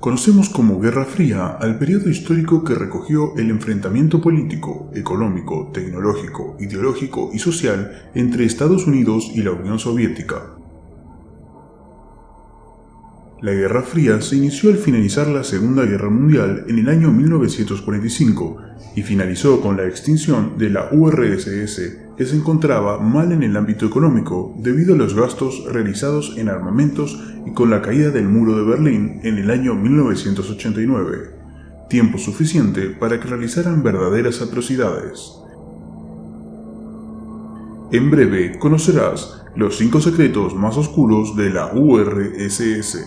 Conocemos como Guerra Fría al periodo histórico que recogió el enfrentamiento político, económico, tecnológico, ideológico y social entre Estados Unidos y la Unión Soviética. La Guerra Fría se inició al finalizar la Segunda Guerra Mundial en el año 1945 y finalizó con la extinción de la URSS, que se encontraba mal en el ámbito económico debido a los gastos realizados en armamentos y con la caída del muro de Berlín en el año 1989, tiempo suficiente para que realizaran verdaderas atrocidades. En breve conocerás los 5 secretos más oscuros de la URSS.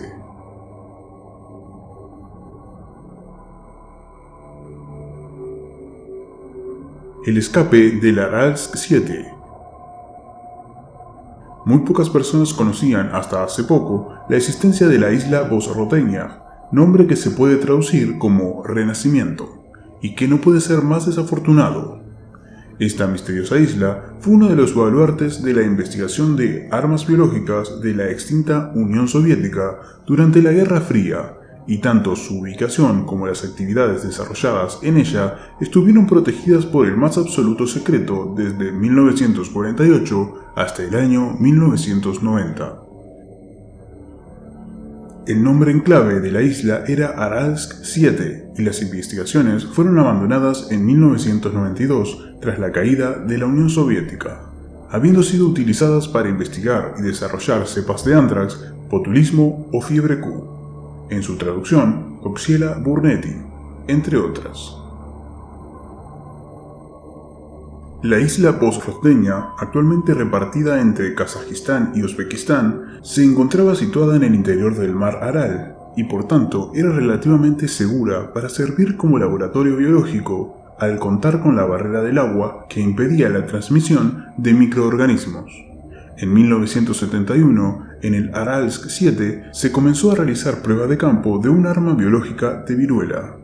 El escape del Aralsk 7. Muy pocas personas conocían hasta hace poco la existencia de la isla Vozrotenia, nombre que se puede traducir como renacimiento, y que no puede ser más desafortunado. Esta misteriosa isla fue uno de los baluartes de la investigación de armas biológicas de la extinta Unión Soviética durante la Guerra Fría, y tanto su ubicación como las actividades desarrolladas en ella estuvieron protegidas por el más absoluto secreto desde 1948 hasta el año 1990. El nombre en clave de la isla era Aralsk 7 y las investigaciones fueron abandonadas en 1992 tras la caída de la Unión Soviética, habiendo sido utilizadas para investigar y desarrollar cepas de anthrax, botulismo o fiebre Q. En su traducción, Coxiella burnetii, entre otras. La isla Vozrotenia, actualmente repartida entre Kazajistán y Uzbekistán, se encontraba situada en el interior del mar Aral y por tanto era relativamente segura para servir como laboratorio biológico al contar con la barrera del agua que impedía la transmisión de microorganismos. En 1971, en el Aralsk 7, se comenzó a realizar prueba de campo de un arma biológica de viruela.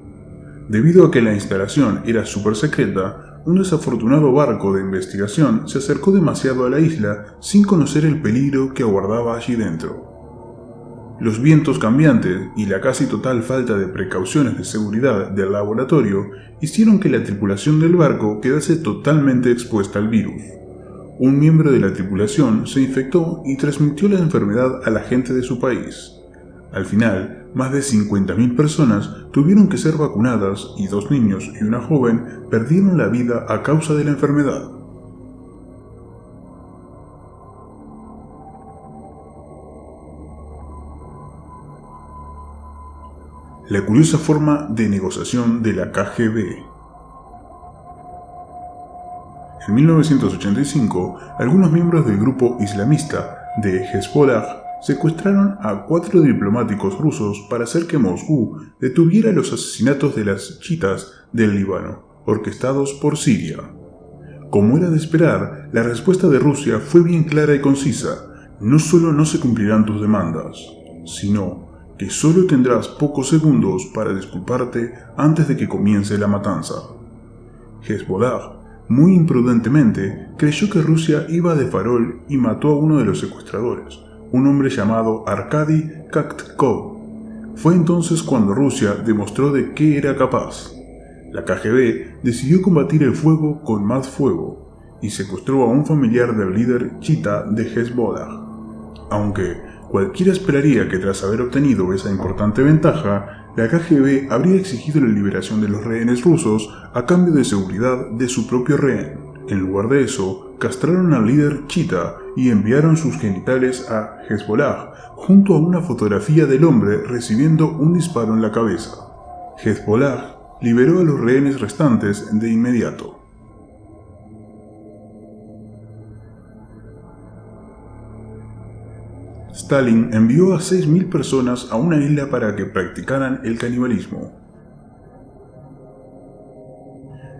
Debido a que la instalación era súper secreta, un desafortunado barco de investigación se acercó demasiado a la isla sin conocer el peligro que aguardaba allí dentro. Los vientos cambiantes y la casi total falta de precauciones de seguridad del laboratorio hicieron que la tripulación del barco quedase totalmente expuesta al virus. Un miembro de la tripulación se infectó y transmitió la enfermedad a la gente de su país. Al final, más de 50.000 personas tuvieron que ser vacunadas y 2 niños y una joven perdieron la vida a causa de la enfermedad. La curiosa forma de negociación de la KGB. En 1985, algunos miembros del grupo islamista de Hezbollah secuestraron a 4 diplomáticos rusos para hacer que Moscú detuviera los asesinatos de las chiitas del Líbano, orquestados por Siria. Como era de esperar, la respuesta de Rusia fue bien clara y concisa: no solo no se cumplirán tus demandas, sino que solo tendrás pocos segundos para disculparte antes de que comience la matanza. Hezbollah, muy imprudentemente, creyó que Rusia iba de farol y mató a uno de los secuestradores, un hombre llamado Arkady Kaktkov. Fue entonces cuando Rusia demostró de qué era capaz. La KGB decidió combatir el fuego con más fuego y secuestró a un familiar del líder chiita de Hezbollah. Aunque cualquiera esperaría que tras haber obtenido esa importante ventaja, la KGB habría exigido la liberación de los rehenes rusos a cambio de seguridad de su propio rehén. En lugar de eso, castraron al líder chiita y enviaron sus genitales a Hezbollah, junto a una fotografía del hombre recibiendo un disparo en la cabeza. Hezbollah liberó a los rehenes restantes de inmediato. Stalin envió a 6.000 personas a una isla para que practicaran el canibalismo.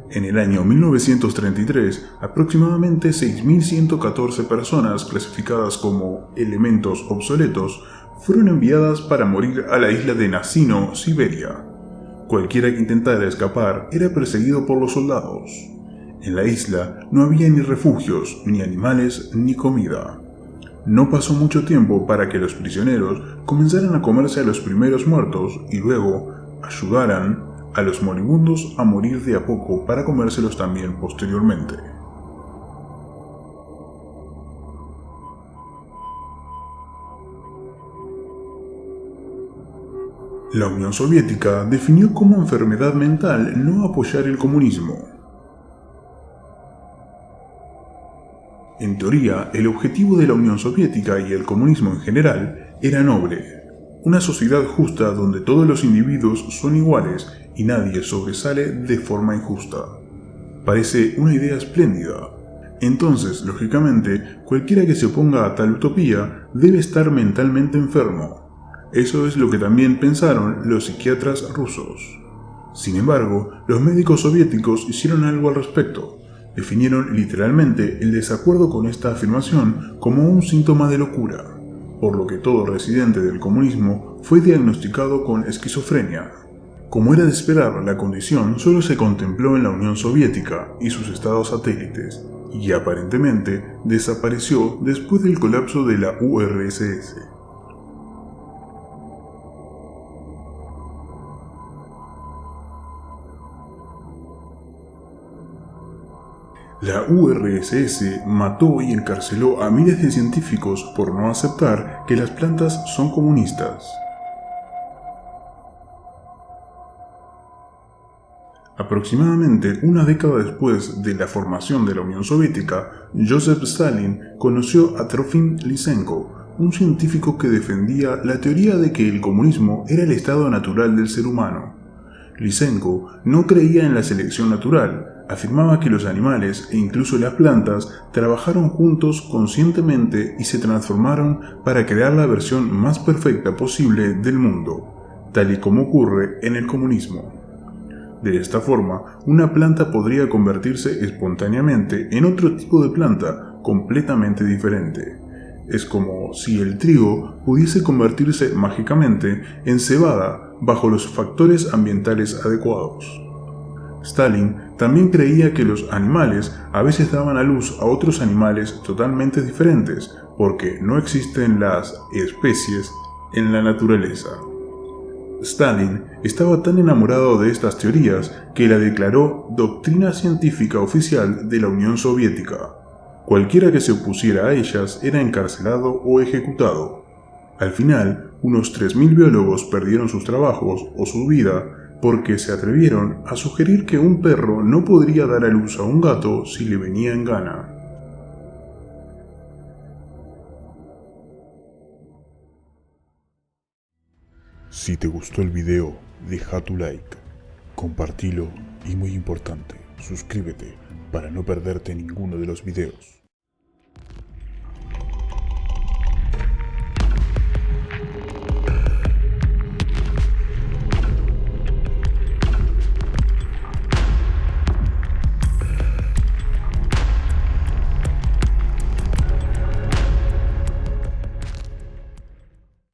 En el año 1933, aproximadamente 6.114 personas clasificadas como elementos obsoletos fueron enviadas para morir a la isla de Nasino, Siberia. Cualquiera que intentara escapar era perseguido por los soldados. En la isla no había ni refugios, ni animales, ni comida. No pasó mucho tiempo para que los prisioneros comenzaran a comerse a los primeros muertos y luego ayudaran a los moribundos a morir de a poco para comérselos también posteriormente. La Unión Soviética definió como enfermedad mental no apoyar el comunismo. En teoría, el objetivo de la Unión Soviética y el comunismo en general era noble: una sociedad justa donde todos los individuos son iguales y nadie sobresale de forma injusta. Parece una idea espléndida. Entonces, lógicamente, cualquiera que se oponga a tal utopía debe estar mentalmente enfermo. Eso es lo que también pensaron los psiquiatras rusos. Sin embargo, los médicos soviéticos hicieron algo al respecto. Definieron literalmente el desacuerdo con esta afirmación como un síntoma de locura, por lo que todo residente del comunismo fue diagnosticado con esquizofrenia. Como era de esperar, la condición solo se contempló en la Unión Soviética y sus estados satélites, y aparentemente desapareció después del colapso de la URSS. La URSS mató y encarceló a miles de científicos por no aceptar que las plantas son comunistas. Aproximadamente una década después de la formación de la Unión Soviética, Joseph Stalin conoció a Trofim Lysenko, un científico que defendía la teoría de que el comunismo era el estado natural del ser humano. Lysenko no creía en la selección natural. Afirmaba que los animales e incluso las plantas trabajaron juntos conscientemente y se transformaron para crear la versión más perfecta posible del mundo, tal y como ocurre en el comunismo. De esta forma, una planta podría convertirse espontáneamente en otro tipo de planta completamente diferente. Es como si el trigo pudiese convertirse mágicamente en cebada bajo los factores ambientales adecuados. Stalin también creía que los animales a veces daban a luz a otros animales totalmente diferentes, porque no existen las especies en la naturaleza. Stalin estaba tan enamorado de estas teorías que la declaró doctrina científica oficial de la Unión Soviética. Cualquiera que se opusiera a ellas era encarcelado o ejecutado. Al final, unos 3.000 biólogos perdieron sus trabajos o su vida porque se atrevieron a sugerir que un perro no podría dar a luz a un gato si le venía en gana. Si te gustó el video, deja tu like, compartilo y muy importante, suscríbete para no perderte ninguno de los videos.